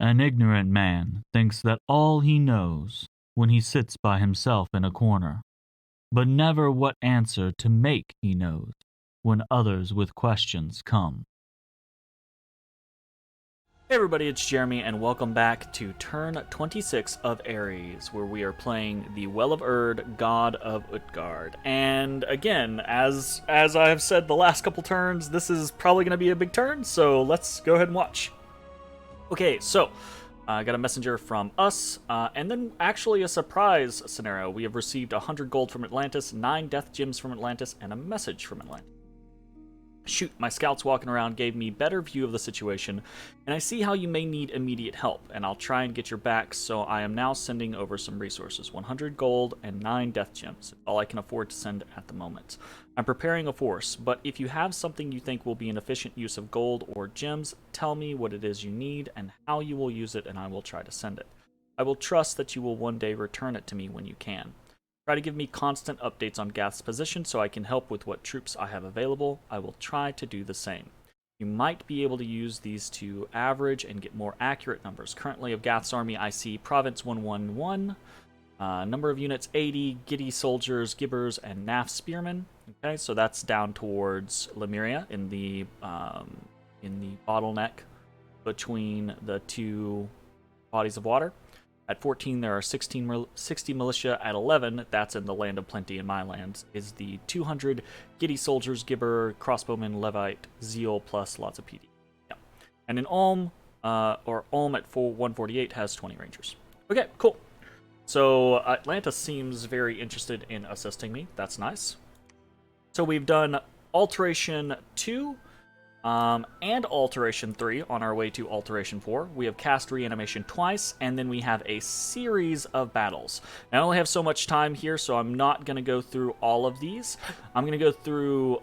An ignorant man thinks that all he knows when he sits by himself in a corner, but never what answer to make he knows when others with questions come. Hey everybody, it's Jeremy, and welcome back to turn 26 of Aries, where we are playing the Well of Urd, God of Utgard. And again, as I have said the last couple turns, this is probably going to be a big turn, so let's go ahead and watch. Okay, so I got a messenger from us, and then actually a surprise scenario. We have received 100 gold from Atlantis, 9 death gems from Atlantis, and a message from Atlantis. Shoot, my scouts walking around gave me better view of the situation, and I see how you may need immediate help, and I'll try and get your back, so I am now sending over some resources. 100 gold and 9 death gems, all I can afford to send at the moment. I'm preparing a force, but if you have something you think will be an efficient use of gold or gems, tell me what it is you need and how you will use it, and I will try to send it. I will trust that you will one day return it to me when you can. Try to give me constant updates on Gath's position so I can help with what troops I have available. I will try to do the same. You might be able to use these to average and get more accurate numbers. Currently of Gath's army, I see Province 111, number of units 80, Giddy soldiers, Gibbers, and Naf spearmen. Okay, so that's down towards Lemuria in the bottleneck between the two bodies of water. At 14, there are 60 militia. At 11, that's in the Land of Plenty in my lands, is the 200 Giddy soldiers, Gibber, crossbowmen, Levite, Zeal, plus lots of PD. Yeah. And in Ulm, Ulm at 148 has 20 rangers. Okay, cool. So Atlantis seems very interested in assisting me. That's nice. So we've done Alteration 2, and Alteration 3 on our way to Alteration 4. We have cast Reanimation twice, and then we have a series of battles. Now, I only have so much time here, so I'm not going to go through all of these. I'm going to go through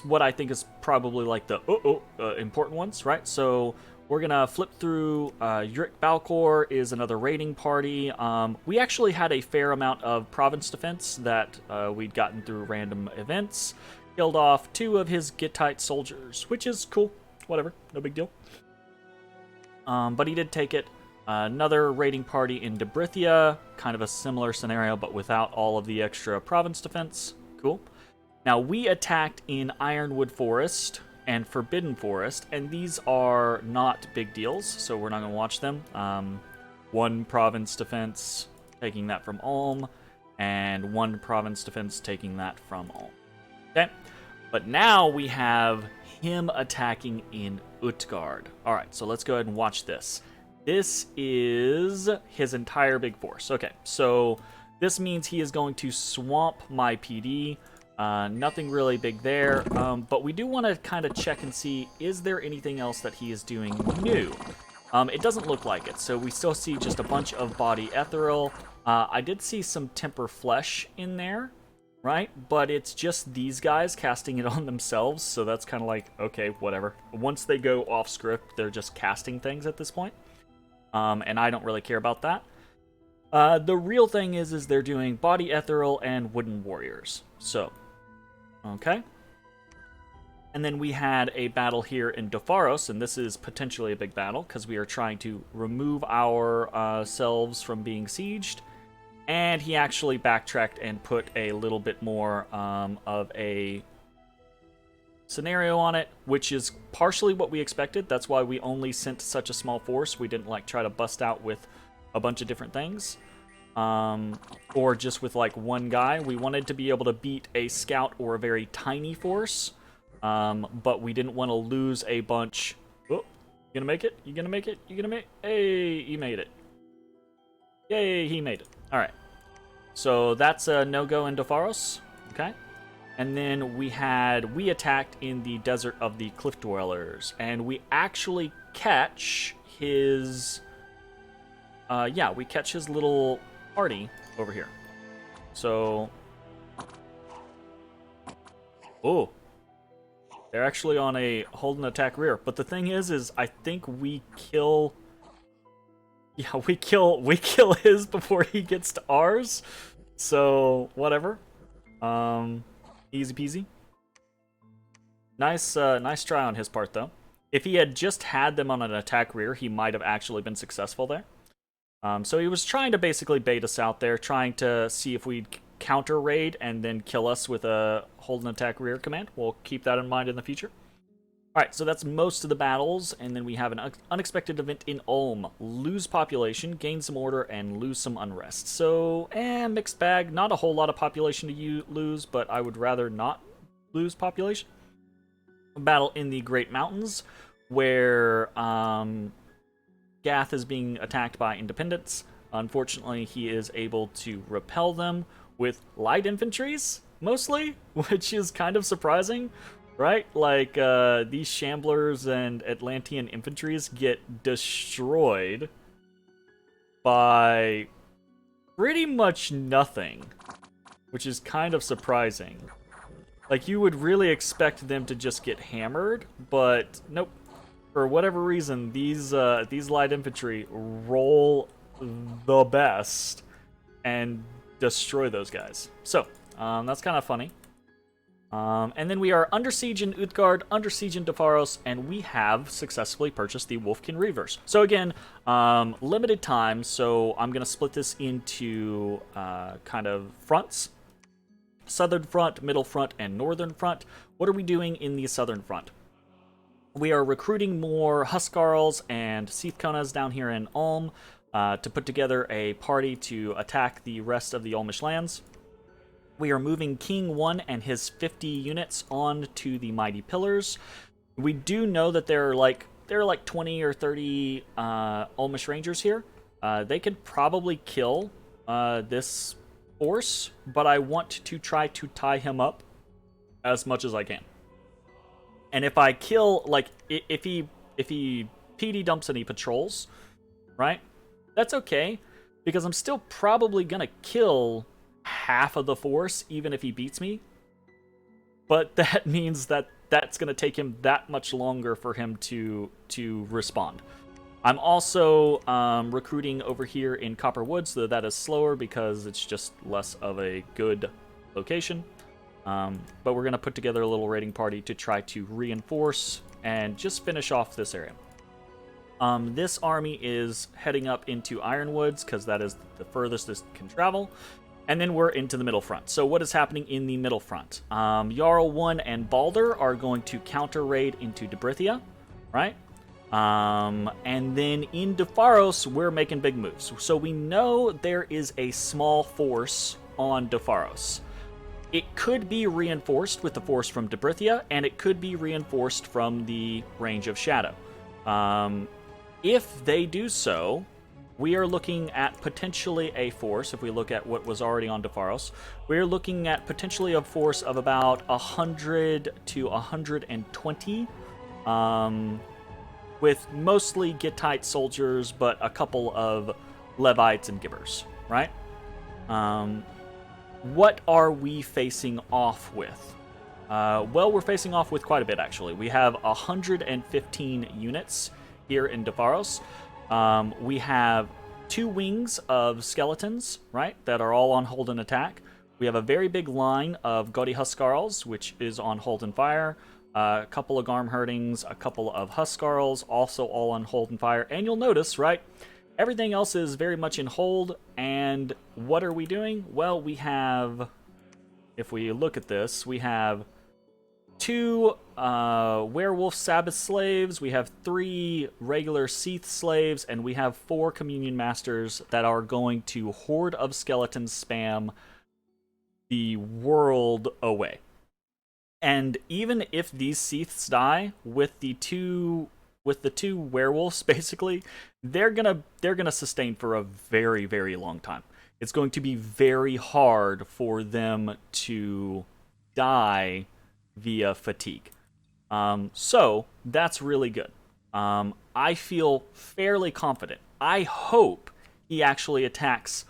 what I think is probably like the important ones, right? So we're going to flip through Yrick Balcor is another raiding party. We actually had a fair amount of province defense that we'd gotten through random events. Killed off 2 of his Gittite soldiers, which is cool. Whatever, no big deal. But he did take it. Another raiding party in Debrithia, kind of a similar scenario, but without all of the extra province defense. Cool. Now, we attacked in Ironwood Forest and Forbidden Forest, and these are not big deals, so we're not going to watch them. 1 province defense, taking that from Ulm, and 1 province defense, taking that from Ulm. Okay, but now we have him attacking in Utgard. Alright, so let's go ahead and watch this. This is his entire big force. Okay, so this means he is going to swamp my PD. Nothing really big there, but we do want to kind of check and see, is there anything else that he is doing new? It doesn't look like it, so we still see just a bunch of body ethereal. I did see some temper flesh in there. Right? But it's just these guys casting it on themselves, so that's kind of like, okay, whatever. Once they go off script, they're just casting things at this point. And I don't really care about that. The real thing is they're doing body ethereal and wooden warriors. So, okay. And then we had a battle here in Dopharos, and this is potentially a big battle, because we are trying to remove ourselves from being sieged. And he actually backtracked and put a little bit more of a scenario on it, which is partially what we expected. That's why we only sent such a small force. We didn't like try to bust out with a bunch of different things. Or just with like one guy. We wanted to be able to beat a scout or a very tiny force. But we didn't want to lose a bunch. Oh, you gonna make it? You gonna make it? You gonna make it? Hey, he made it. Yay, he made it. Alright. So that's a no-go in Dopharos. Okay. And then we attacked in the Desert of the Cliff Dwellers. And we actually catch his... we catch his little party over here. So... Oh. They're actually on a hold and attack rear. But the thing is I think we kill... Yeah, we kill his before he gets to ours. So, whatever. Easy peasy. Nice try on his part, though. If he had just had them on an attack rear, he might have actually been successful there. So he was trying to basically bait us out there, trying to see if we'd counter raid and then kill us with a hold and attack rear command. We'll keep that in mind in the future. Alright, so that's most of the battles, and then we have an unexpected event in Ulm. Lose population, gain some order, and lose some unrest. So, mixed bag. Not a whole lot of population to lose, but I would rather not lose population. A battle in the Great Mountains, where Gath is being attacked by independents. Unfortunately, he is able to repel them with light infantries, mostly, which is kind of surprising. Right? Like, these Shamblers and Atlantean infantries get destroyed by pretty much nothing, which is kind of surprising. Like, you would really expect them to just get hammered, but nope. For whatever reason, these light infantry roll the best and destroy those guys. So, that's kind of funny. And then we are under siege in Utgard, under siege in Defaros, and we have successfully purchased the Wolfkin Reavers. So again, limited time, so I'm going to split this into kind of fronts. Southern front, middle front, and northern front. What are we doing in the southern front? We are recruiting more Huskarls and Seathkonas down here in Ulm to put together a party to attack the rest of the Ulmish lands. We are moving King 1 and his 50 units on to the Mighty Pillars. We do know that there are like 20 or 30 Ulmish Rangers here. They could probably kill this force, but I want to try to tie him up as much as I can. And if I kill, like, if he PD dumps any patrols, right? That's okay, because I'm still probably gonna kill half of the force, even if he beats me. But that means that that's going to take him that much longer for him to respond. I'm also recruiting over here in Copper Woods, though that is slower because it's just less of a good location. But we're going to put together a little raiding party to try to reinforce and just finish off this area. This army is heading up into Ironwoods because that is the furthest it can travel. And then we're into the middle front. So what is happening in the middle front? Jarl 1 and Balder are going to counter raid into Debrithia, right? And then in Defaros, we're making big moves. So we know there is a small force on Defaros. It could be reinforced with the force from Debrithia, and it could be reinforced from the Range of Shadow. If they do so, we are looking at potentially a force, if we look at what was already on Defaros, we're looking at potentially a force of about 100 to 120, with mostly Gittite soldiers, but a couple of Levites and Gibbers, right? What are we facing off with? Well, we're facing off with quite a bit, actually. We have 115 units here in Defaros. We have 2 wings of skeletons, right, that are all on hold and attack. We have a very big line of Gaudy Huskarls, which is on hold and fire. A couple of Garmherdings, a couple of Huskarls, also all on hold and fire. And you'll notice, right, everything else is very much in hold. And what are we doing? Well, we have, if we look at this, we have 2 werewolf Sabbath slaves, we have 3 regular Seath slaves, and we have 4 communion masters that are going to Horde of Skeletons spam the world away. And even if these Seaths die with the two werewolves, basically, they're gonna sustain for a very, very long time. It's going to be very hard for them to die via fatigue. So that's really good. I feel fairly confident. I hope he actually attacks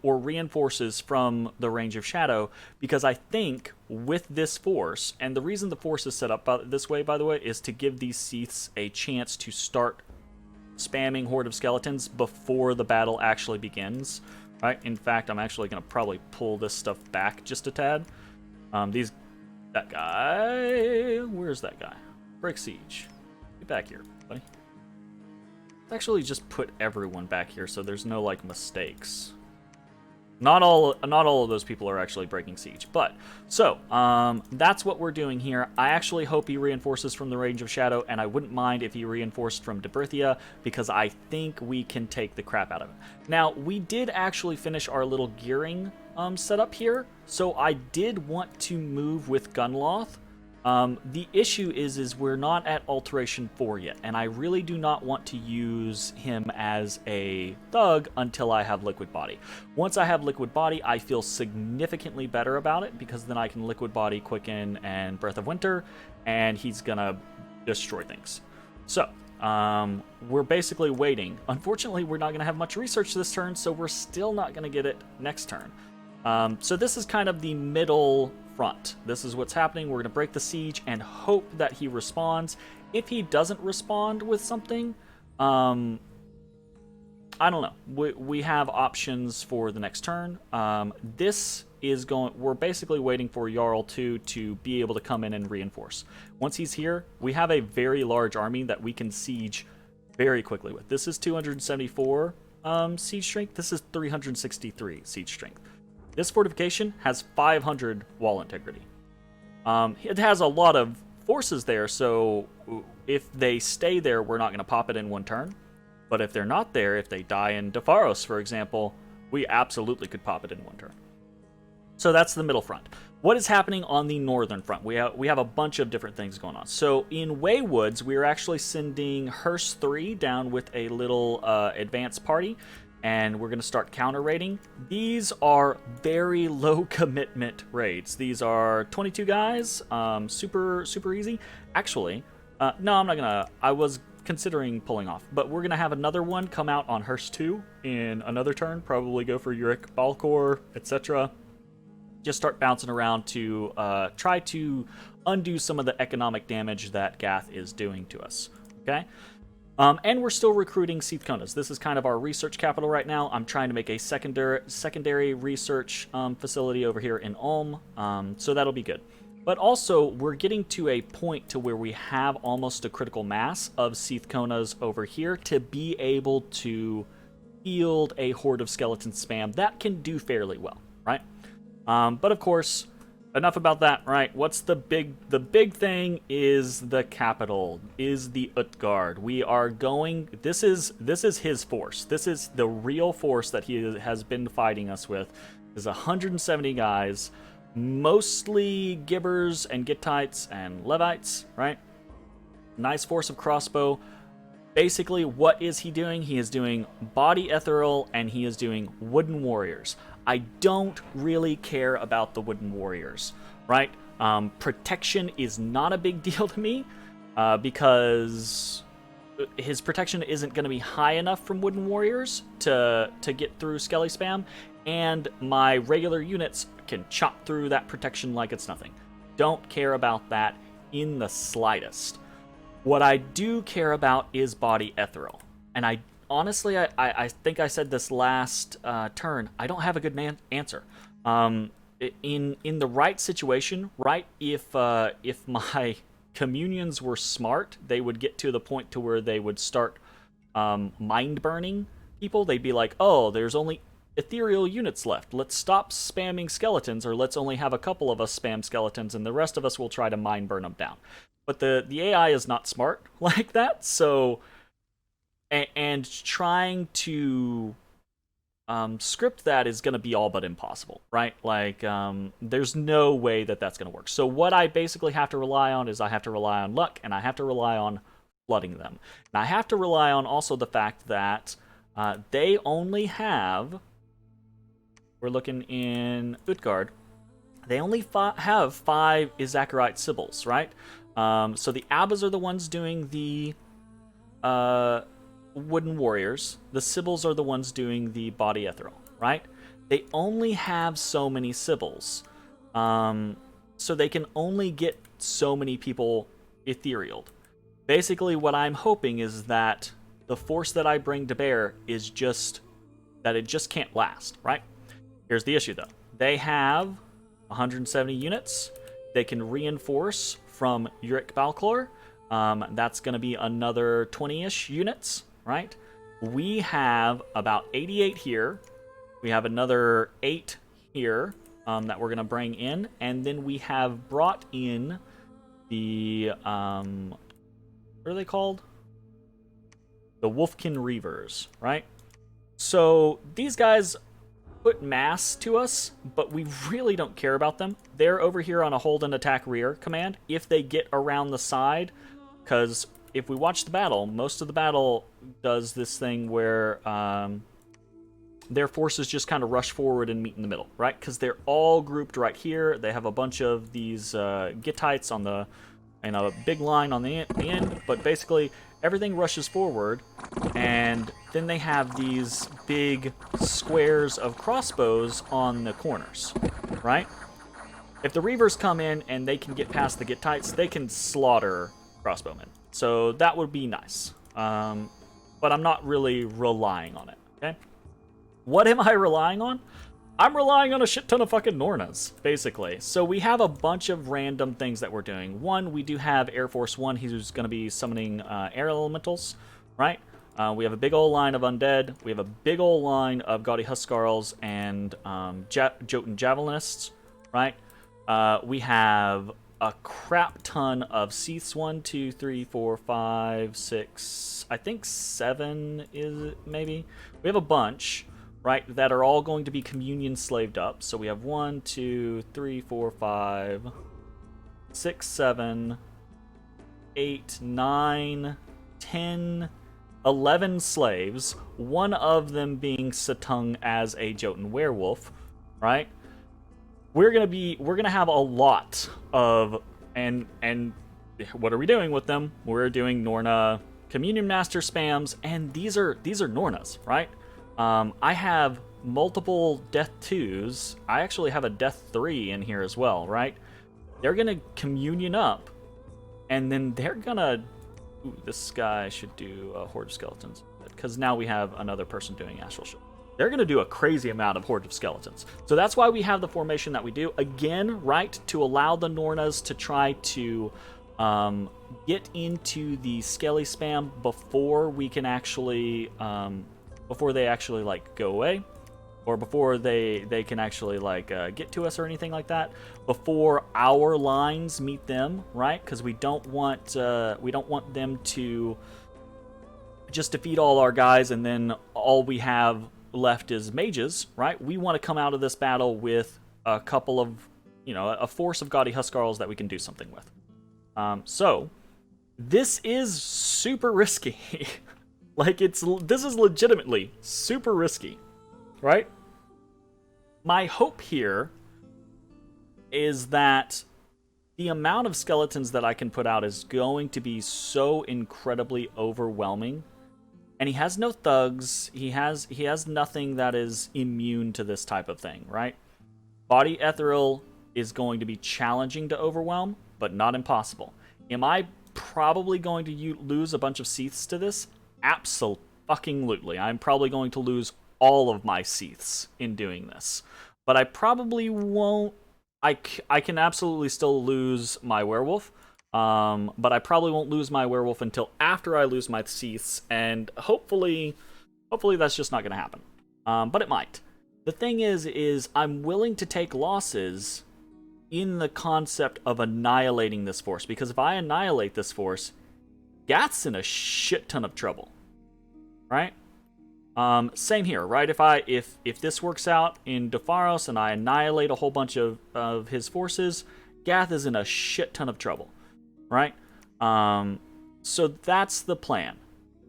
or reinforces from the Range of Shadow, because I think with this force, and the reason the force is set up this way, by the way, is to give these Seaths a chance to start spamming Horde of Skeletons before the battle actually begins. Right? In fact, I'm actually going to probably pull this stuff back just a tad. That guy... Where's that guy? Break siege. back here, buddy. Let's actually just put everyone back here so there's no, like, mistakes. Not all of those people are actually breaking siege, but so that's what we're doing here. I actually hope he reinforces from the range of shadow, and I wouldn't mind if he reinforced from Deberthia because I think we can take the crap out of it. Now, we did actually finish our little gearing setup here, so I did want to move with Gunloth. The issue is we're not at Alteration 4 yet, and I really do not want to use him as a thug until I have Liquid Body. Once I have Liquid Body, I feel significantly better about it, because then I can Liquid Body, Quicken, and Breath of Winter, and he's gonna destroy things. So, we're basically waiting. Unfortunately, we're not gonna have much research this turn, so we're still not gonna get it next turn. So this is kind of the middle front. This is what's happening. We're going to break the siege and hope that he responds. If he doesn't respond with something, I don't know. We have options for the next turn. This is going. We're basically waiting for Jarl 2 to be able to come in and reinforce. Once he's here, we have a very large army that we can siege very quickly with. This is 274 siege strength. This is 363 siege strength. This fortification has 500 wall integrity. It has a lot of forces there, so if they stay there, we're not going to pop it in one turn. But if they're not there, if they die in Defaros, for example, we absolutely could pop it in one turn. So that's the middle front. What is happening on the northern front? We have a bunch of different things going on. So in Waywoods, we are actually sending Hearst 3 down with a little advance party, and we're going to start counter raiding. These are very low commitment raids. These are 22 guys, super easy. Actually, no, I'm not gonna. I was considering pulling off, but we're gonna have another one come out on Hearst 2 in another turn. Probably go for Uric, Balcor, etc. Just start bouncing around to try to undo some of the economic damage that Gath is doing to us. Okay. And we're still recruiting Seathkonas. This is kind of our research capital right now. I'm trying to make a secondary research facility over here in Ulm, so that'll be good. But also, we're getting to a point to where we have almost a critical mass of Seathkonas over here to be able to field a horde of skeleton spam that can do fairly well, right? But of course, enough about that, right? What's the big thing is the capital, is the Utgard. We are going, this is his force. This is the real force that he has been fighting us with. Is 170 guys, mostly Gibbers and Gittites and Levites, right? Nice force of crossbow. Basically, what is he doing? He is doing body ethereal, and he is doing wooden warriors. I don't really care about the wooden warriors, right? Protection is not a big deal to me because his protection isn't going to be high enough from wooden warriors to get through Skelly spam, and my regular units can chop through that protection like it's nothing. Don't care about that in the slightest. What I do care about is body ethereal, and honestly, I think I said this last turn. I don't have a good answer. In the right situation, right? If my communions were smart, they would get to the point to where they would start mind burning people. They'd be like, "Oh, there's only ethereal units left. Let's stop spamming skeletons, or let's only have a couple of us spam skeletons, and the rest of us will try to mind burn them down." But the AI is not smart like that, so. And trying to script that is going to be all but impossible, right? Like, there's no way that that's going to work. So what I basically have to rely on is I have to rely on luck, and I have to rely on flooding them. And I have to rely on also the fact that they only have... We're looking in Utgard. They only have 5 Izakarite Sibyls, right? So the Abbas are the ones doing the... wooden warriors. The Sibyls are the ones doing the body ethereal, right? They only have so many Sibyls, so they can only get so many people etherealed. Basically, what I'm hoping is that the force that I bring to bear is just that it just can't last, right? Here's the issue, though. They have 170 units. They can reinforce from Uric Balclor. That's going to be another 20-ish units, right? We have about 88 here. We have another 8 here that we're going to bring in. And then we have brought in the, what are they called? The Wolfkin Reavers, right? So these guys put mass to us, but we really don't care about them. They're over here on a hold and attack rear command. If they get around the side, because if we watch the battle, most of the battle does this thing where their forces just kind of rush forward and meet in the middle, right? Because they're all grouped right here. They have a bunch of these Gittites on the, and a big line on the end, but basically everything rushes forward, and then they have these big squares of crossbows on the corners, right? If the Reavers come in and they can get past the Gittites, they can slaughter crossbowmen. So that would be nice. But I'm not really relying on it, okay? What am I relying on? I'm relying on a shit ton of fucking Nornas, basically. So we have a bunch of random things that we're doing. One, we do have Air Force One, who's going to be summoning air elementals, right? We have a big old line of undead. We have a big old line of Gaudy Huskarls and Jotun Javelinists, right? We have a crap ton of Seaths. 1, 2, 3, 4, 5, 6, I think 7 is it, maybe? We have a bunch, right, that are all going to be communion slaved up. So we have 1, 2, 3, 4, 5, 6, 7, 8, 9, 10, 11 slaves, one of them being Satung as a Jotun werewolf, right? We're gonna have a lot of, and what are we doing with them? We're doing Norna Communion Master spams, and these are Nornas, right? I have multiple Death 2s. I actually have a Death 3 in here as well, right? They're gonna communion up, and then they're gonna... Ooh, this guy should do a Horde of Skeletons, because now we have another person doing Astral Shield. They're going to do a crazy amount of Horde of Skeletons. So that's why we have the formation that we do. Again, right, to allow the Nornas to try to get into the Skelly spam before we can actually, before they actually, like, go away. Or before they can actually, like, get to us or anything like that. Before our lines meet them, right? Because we don't want them to just defeat all our guys and then all we have left is mages, right? We want to come out of this battle with a couple of, a force of Gaudy Huskarls that we can do something with. So, this is super risky. Like, this is legitimately super risky, right? My hope here is that the amount of skeletons that I can put out is going to be so incredibly overwhelming. And he has no thugs. He has nothing that is immune to this type of thing, right? Body Ethereal is going to be challenging to overwhelm, but not impossible. Am I probably going to lose a bunch of Seaths to this? Absolutely. I'm probably going to lose all of my Seaths in doing this. But I probably won't... I can absolutely still lose my werewolf. But I probably won't lose my werewolf until after I lose my Seaths, and hopefully that's just not going to happen. But it might. The thing is I'm willing to take losses in the concept of annihilating this force, because if I annihilate this force, Gath's in a shit ton of trouble, right? Same here, right? If this works out in Dopharos and I annihilate a whole bunch of his forces, Gath is in a shit ton of trouble. Right? So that's the plan.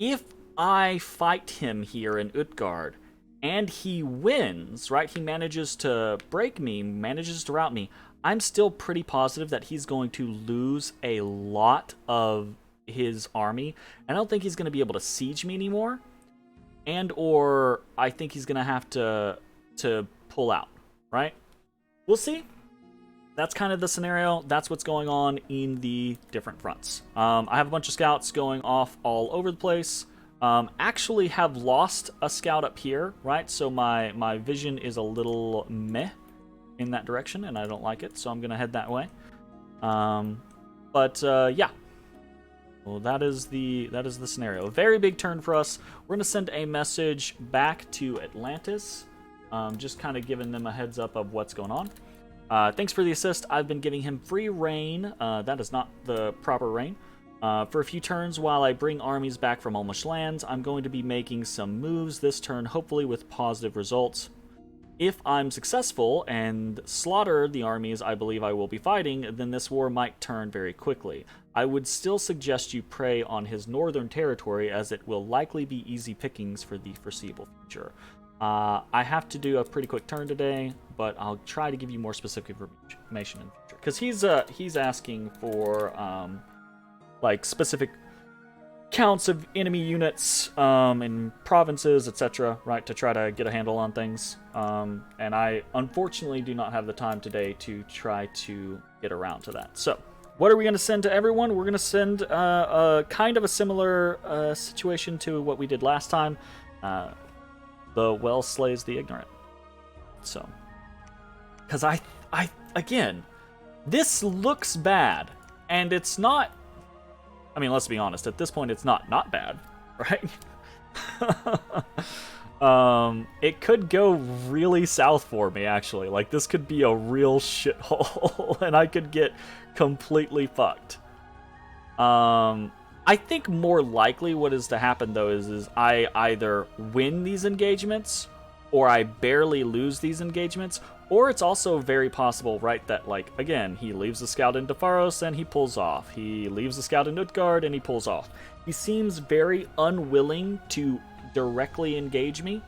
If I fight him here in Utgard, and he wins, right? He manages to break me, manages to rout me, I'm still pretty positive that he's going to lose a lot of his army. I don't think he's going to be able to siege me anymore. And or I think he's going to have to pull out, right? We'll see. That's kind of the scenario. That's what's going on in the different fronts. I have a bunch of scouts going off all over the place. Actually have lost a scout up here, right? So my vision is a little meh in that direction, and I don't like it, so I'm going to head that way. Yeah. Well, that is the scenario. A very big turn for us. We're gonna send a message back to Atlantis, just kind of giving them a heads up of what's going on. Thanks for the assist. I've been giving him free reign. That is not the proper reign. For a few turns while I bring armies back from Almost lands, I'm going to be making some moves this turn, hopefully with positive results. If I'm successful and slaughter the armies I believe I will be fighting, then this war might turn very quickly. I would still suggest you prey on his northern territory, as it will likely be easy pickings for the foreseeable future. I have to do a pretty quick turn today, but I'll try to give you more specific information in the future. Because he's asking for like specific counts of enemy units in provinces, etc., right, to try to get a handle on things. And I unfortunately do not have the time today to try to get around to that. So, what are we going to send to everyone? We're going to send a kind of a similar situation to what we did last time. The well slays the ignorant. So, because I again, this looks bad, and it's not. I mean, let's be honest. At this point, it's not bad, right? It could go really south for me, actually. Like, this could be a real shithole, and I could get completely fucked. I think more likely what is to happen, though, is I either win these engagements, or I barely lose these engagements, or it's also very possible, right, that, like, again, he leaves the scout in Faros and he pulls off. He leaves the scout in Utgard and he pulls off. He seems very unwilling to directly engage me,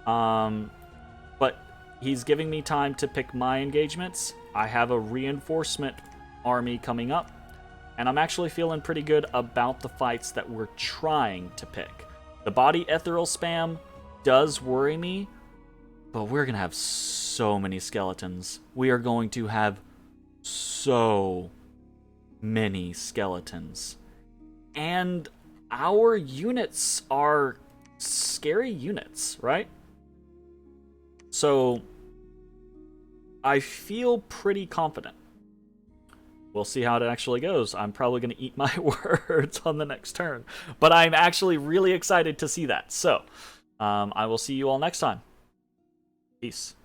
but he's giving me time to pick my engagements. I have a reinforcement army coming up, and I'm actually feeling pretty good about the fights that we're trying to pick. The body ethereal spam does worry me, but we're going to have so many skeletons. We are going to have so many skeletons. And our units are scary units, right? So I feel pretty confident. We'll see how it actually goes. I'm probably going to eat my words on the next turn. But I'm actually really excited to see that. So, I will see you all next time. Peace.